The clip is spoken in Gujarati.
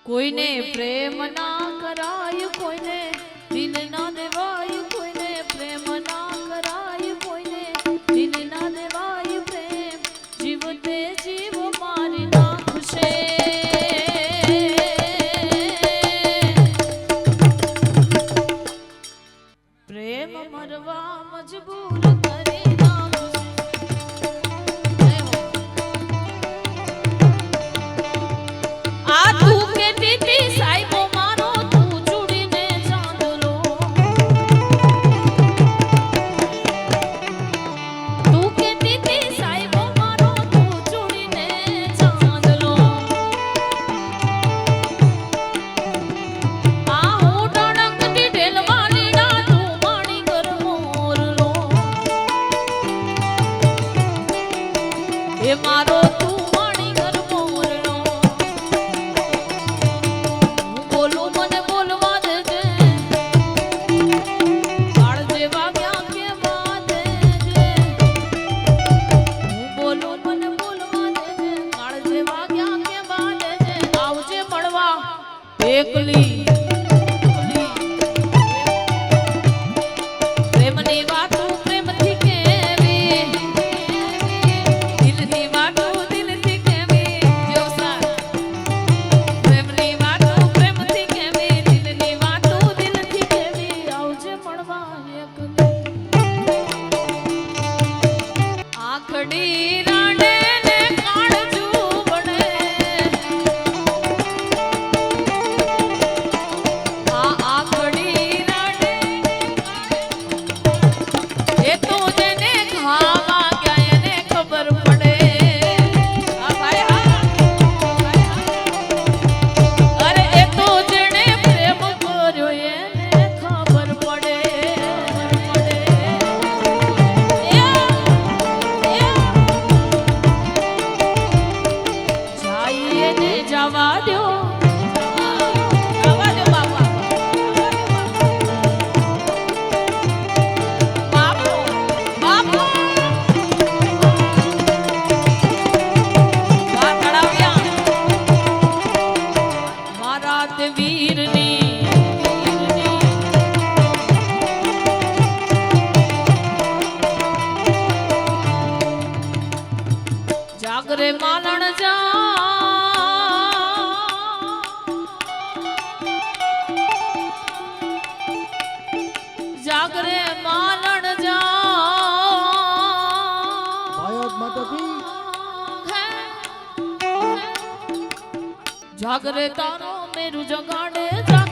કોઈને પ્રેમ ના કરાય, કોઈને દિલ ના દેવાય, કોઈને પ્રેમ ના કરાય, કોઈને દિલ ના દેવાય, પ્રેમ જીવતે જીવ મારી નાખશે. પ્રેમ મરવા મજબૂર કરી નાખશે. આ તું કેતી તી સાહેબો મારો, તું ચૂડીને ચાંદલો. તું કેતી તી સાહેબો મારો, તું ચૂડીને ચાંદલો. આ હું ડણકતી ઢેલવાની ના, તું માણી ઘર મોરલો. એ મારો તું માણી ઘર મોરલો. હું બોલું મને બોલવા દેજે, કાળ જેવા ક્યાં કેવા દેજે. હું બોલું મને બોલવા દેજે, કાળ જેવા ક્યાં કેવા દેજે. આવજે મળવા એકલી. પ્રેમની વાતો પ્રેમથી કેવી, દિલની વાતો દિલથી કેવી. જોસાર પ્રેમની વાતો પ્રેમથી કેવી, દિલની વાતો દિલથી કેવી. આવજે મળવા એકલી. આખડી રાડે ને કાળજું વડે, આ આખડી રાડે એ તો જેને ખાવા ગયા એને ખબર પડે. હા ભાઈ હા. અરે એ તો જેને પ્રેમ કર્યો એને ખબર પડે. જાય એને જવા દો, જવા દો બાપા. બાપુ બાપુ વાહ તળાવ્યા મારા તે વીરની. જાગરે માલણ જા, જાગરે માલણ જા. ભારત માતા કી જાગરે તારો મેરુ જગાડે જા.